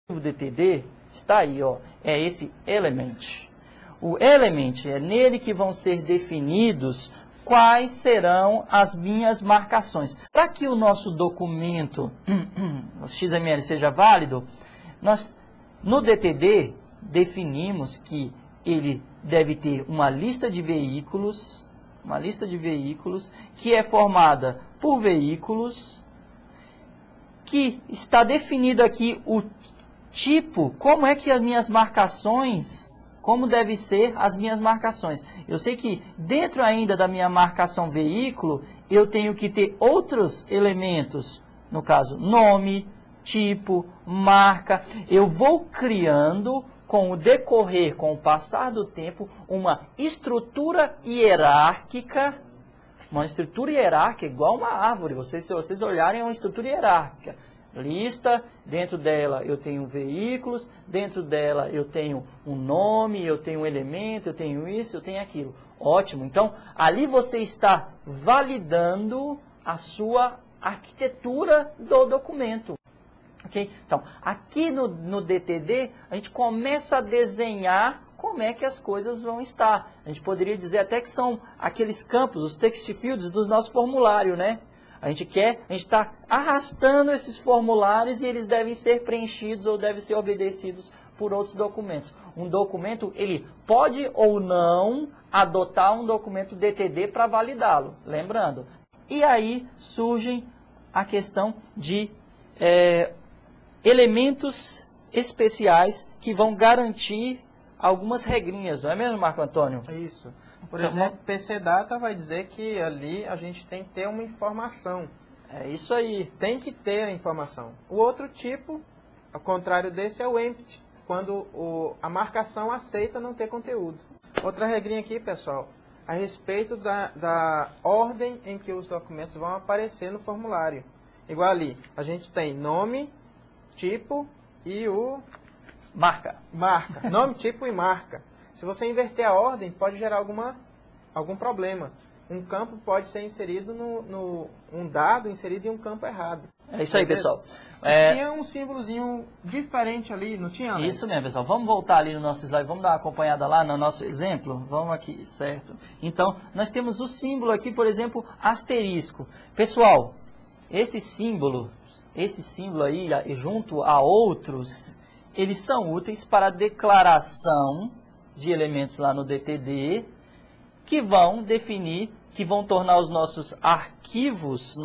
O DTD está aí, ó, é esse element. O element é nele que vão ser definidos quais serão as minhas marcações. Para que o nosso documento XML seja válido, nós no DTD definimos que ele deve ter uma lista de veículos que é formada por veículos, que está definido aqui o tipo, como é que as minhas marcações, como deve ser as minhas marcações. Eu sei que dentro ainda da minha marcação veículo, eu tenho que ter outros elementos, no caso, nome, tipo, marca. Eu vou criando, com o decorrer, com o passar do tempo, uma estrutura hierárquica. Uma estrutura hierárquica igual uma árvore. Se vocês olharem, é uma estrutura hierárquica. Lista, dentro dela eu tenho veículos, dentro dela eu tenho um nome, eu tenho um elemento, eu tenho isso, eu tenho aquilo. Ótimo. Então, ali você está validando a sua arquitetura do documento. Okay? Então, aqui no DTD, a gente começa a desenhar como é que as coisas vão estar. A gente poderia dizer até que são aqueles campos, os text fields do nosso formulário, né? A gente está arrastando esses formulários e eles devem ser preenchidos ou devem ser obedecidos por outros documentos. Um documento, ele pode ou não adotar um documento DTD para validá-lo, lembrando. E aí surgem a questão de elementos especiais que vão garantir algumas regrinhas, não é mesmo, Marco Antônio? Isso. Por exemplo, PC Data vai dizer que ali a gente tem que ter uma informação. É isso aí. Tem que ter a informação. O outro tipo, ao contrário desse, é o empty, quando a marcação aceita não ter conteúdo. Outra regrinha aqui, pessoal, a respeito da ordem em que os documentos vão aparecer no formulário. Igual ali, a gente tem nome, tipo e o... Marca. Nome, tipo e marca. Se você inverter a ordem, pode gerar algum problema. Um campo pode ser inserido um dado inserido em um campo errado. É isso aí, pessoal. Tinha um símbolozinho diferente ali, não tinha, Alex? Isso mesmo, pessoal. Vamos voltar ali no nosso slide, vamos dar uma acompanhada lá no nosso exemplo? Vamos aqui, certo? Então, nós temos o símbolo aqui, por exemplo, asterisco. Pessoal, esse símbolo aí, junto a outros, eles são úteis para a declaração de elementos lá no DTD, que vão definir, que vão tornar os nossos arquivos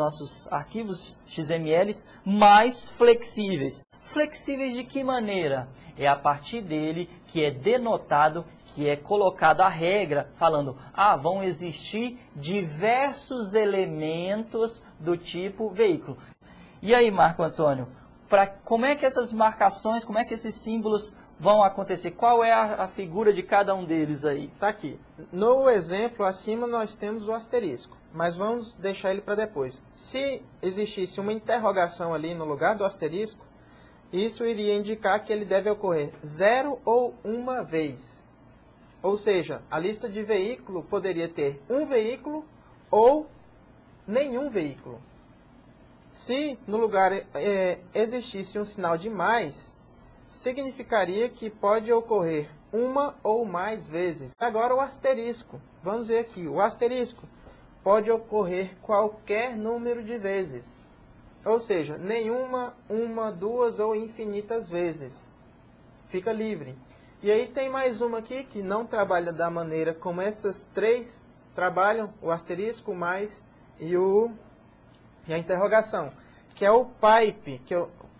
XML mais flexíveis. Flexíveis de que maneira? É a partir dele que é denotado, que é colocada a regra, falando, vão existir diversos elementos do tipo veículo. E aí, Marco Antônio, como é que essas marcações, como é que esses símbolos vão acontecer? Qual é a figura de cada um deles aí? Está aqui. No exemplo acima nós temos o asterisco, mas vamos deixar ele para depois. Se existisse uma interrogação ali no lugar do asterisco, isso iria indicar que ele deve ocorrer 0 ou uma vez. Ou seja, a lista de veículo poderia ter um veículo ou nenhum veículo. Se no lugar existisse um sinal de mais, significaria que pode ocorrer uma ou mais vezes. Agora o asterisco. Vamos ver aqui. O asterisco pode ocorrer qualquer número de vezes. Ou seja, nenhuma, uma, duas ou infinitas vezes. Fica livre. E aí tem mais uma aqui que não trabalha da maneira como essas três trabalham, o asterisco, o mais e a interrogação, que é o pipe,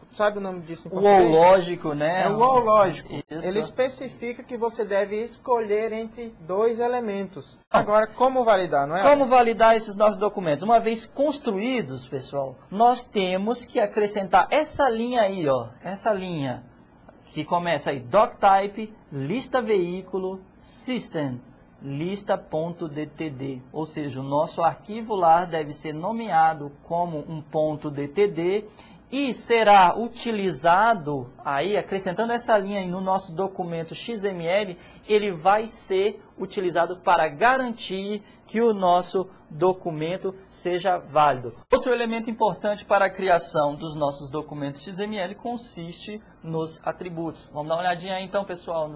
sabe o nome disso em português? O lógico, né? É o lógico. Isso. Ele especifica que você deve escolher entre dois elementos. Agora, como validar, não é? Como validar esses nossos documentos? Uma vez construídos, pessoal, nós temos que acrescentar essa linha aí, ó, essa linha, que começa aí, doctype, lista veículo, system, lista.dtd, ou seja, o nosso arquivo lá deve ser nomeado como um ponto .dtd e será utilizado, aí acrescentando essa linha aí no nosso documento XML, ele vai ser utilizado para garantir que o nosso documento seja válido. Outro elemento importante para a criação dos nossos documentos XML consiste nos atributos. Vamos dar uma olhadinha aí então, pessoal.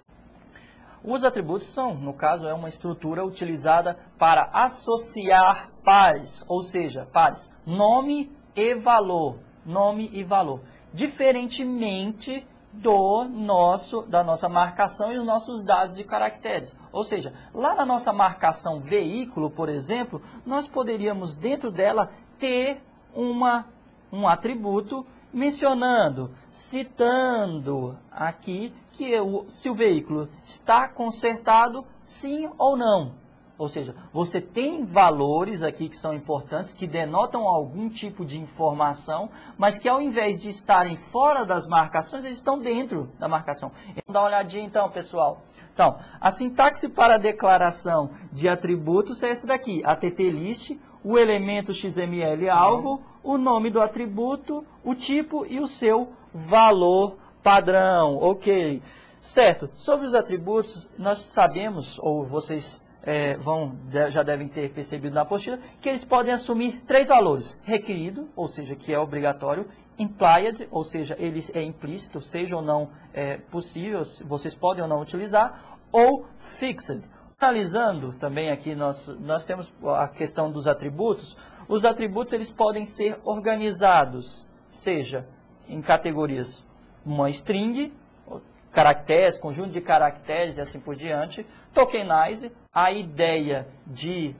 Os atributos são, no caso, é uma estrutura utilizada para associar pares, ou seja, pares, nome e valor. Nome e valor, diferentemente da nossa marcação e os nossos dados de caracteres. Ou seja, lá na nossa marcação veículo, por exemplo, nós poderíamos dentro dela ter um atributo mencionando, citando aqui que se o veículo está consertado, sim ou não. Ou seja, você tem valores aqui que são importantes, que denotam algum tipo de informação, mas que ao invés de estarem fora das marcações, eles estão dentro da marcação. Vamos dar uma olhadinha então, pessoal. Então, a sintaxe para a declaração de atributos é essa daqui, ATT-list, o elemento XML alvo, o nome do atributo, o tipo e o seu valor padrão. Ok. Certo. Sobre os atributos, nós sabemos, ou vocês já devem ter percebido na apostila, que eles podem assumir 3 valores. Requerido, ou seja, que é obrigatório. Implied, ou seja, ele é implícito, seja ou não possível, vocês podem ou não utilizar. Ou fixed. Analisando também aqui, nós temos a questão dos atributos. Os atributos eles podem ser organizados, seja em categorias uma string, caracteres, conjunto de caracteres e assim por diante. Tokenize, a ideia de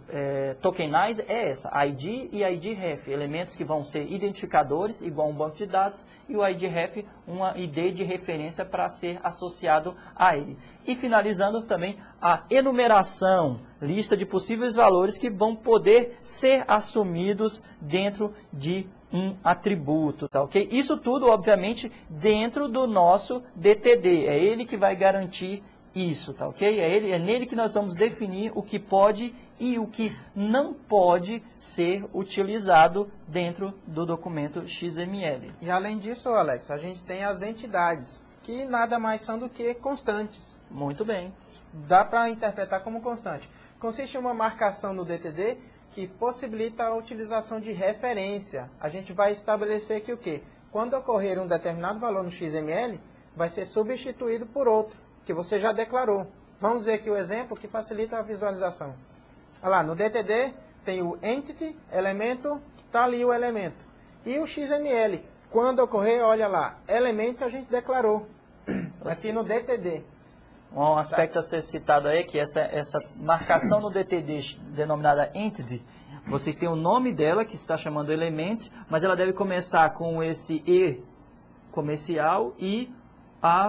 tokenize é essa, ID e ID-ref, elementos que vão ser identificadores, igual a um banco de dados, e o ID-ref, uma ID de referência para ser associado a ele. E finalizando também a enumeração, lista de possíveis valores que vão poder ser assumidos dentro de um atributo, tá ok? Isso tudo, obviamente, dentro do nosso DTD, é ele que vai garantir isso, tá ok? É nele que nós vamos definir o que pode e o que não pode ser utilizado dentro do documento XML. E além disso, Alex, a gente tem as entidades, que nada mais são do que constantes. Muito bem. Dá para interpretar como constante. Consiste em uma marcação no DTD que possibilita a utilização de referência. A gente vai estabelecer aqui o quê? Quando ocorrer um determinado valor no XML, vai ser substituído por outro, que você já declarou. Vamos ver aqui o exemplo que facilita a visualização. Olha lá, no DTD tem o entity, elemento, que está ali o elemento. E o XML, quando ocorrer, olha lá, elemento a gente declarou, aqui no DTD. Um aspecto a ser citado aí é que essa marcação no DTD denominada entity, vocês têm o nome dela, que se está chamando element, mas ela deve começar com esse E comercial e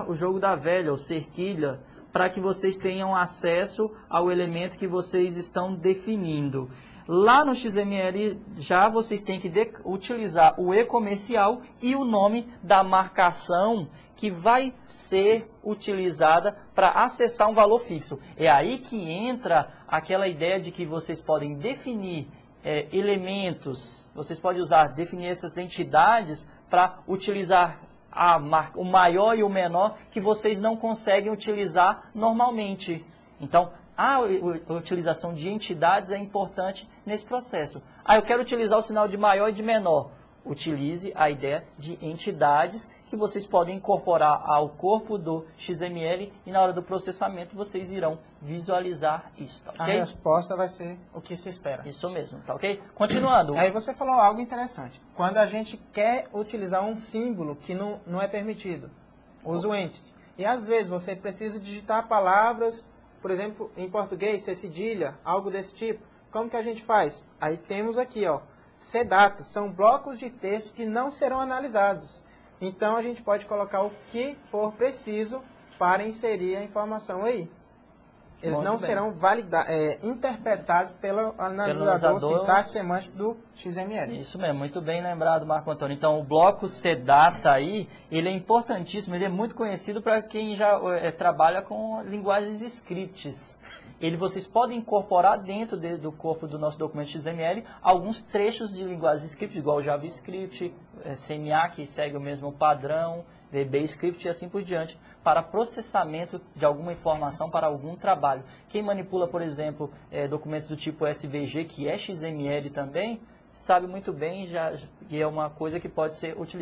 o jogo da velha, ou cerquilha, para que vocês tenham acesso ao elemento que vocês estão definindo. Lá no XML já vocês têm que utilizar o E comercial e o nome da marcação que vai ser utilizada para acessar um valor fixo. É aí que entra aquela ideia de que vocês podem definir elementos, vocês podem definir essas entidades para utilizar o maior e o menor que vocês não conseguem utilizar normalmente. Então, a utilização de entidades é importante nesse processo. Eu quero utilizar o sinal de maior e de menor. Utilize a ideia de entidades que vocês podem incorporar ao corpo do XML e na hora do processamento vocês irão visualizar isso, tá ok? A resposta vai ser o que se espera. Isso mesmo, tá ok? Continuando. Aí você falou algo interessante. Quando a gente quer utilizar um símbolo que não é permitido, usa o entity. E às vezes você precisa digitar palavras, por exemplo, em português, ser cedilha, algo desse tipo. Como que a gente faz? Aí temos aqui, ó, CDATA, são blocos de texto que não serão analisados. Então, a gente pode colocar o que for preciso para inserir a informação aí. Eles Muito não bem. serão interpretados pelo analisador sintático semântico do XML. Isso mesmo, muito bem lembrado, Marco Antônio. Então, o bloco CDATA aí, ele é importantíssimo, ele é muito conhecido para quem já trabalha com linguagens scripts. vocês podem incorporar dentro do corpo do nosso documento XML alguns trechos de linguagem script, igual o JavaScript, CMA, que segue o mesmo padrão, VBScript e assim por diante, para processamento de alguma informação para algum trabalho. Quem manipula, por exemplo, documentos do tipo SVG, que é XML também, sabe muito bem, e é uma coisa que pode ser utilizada.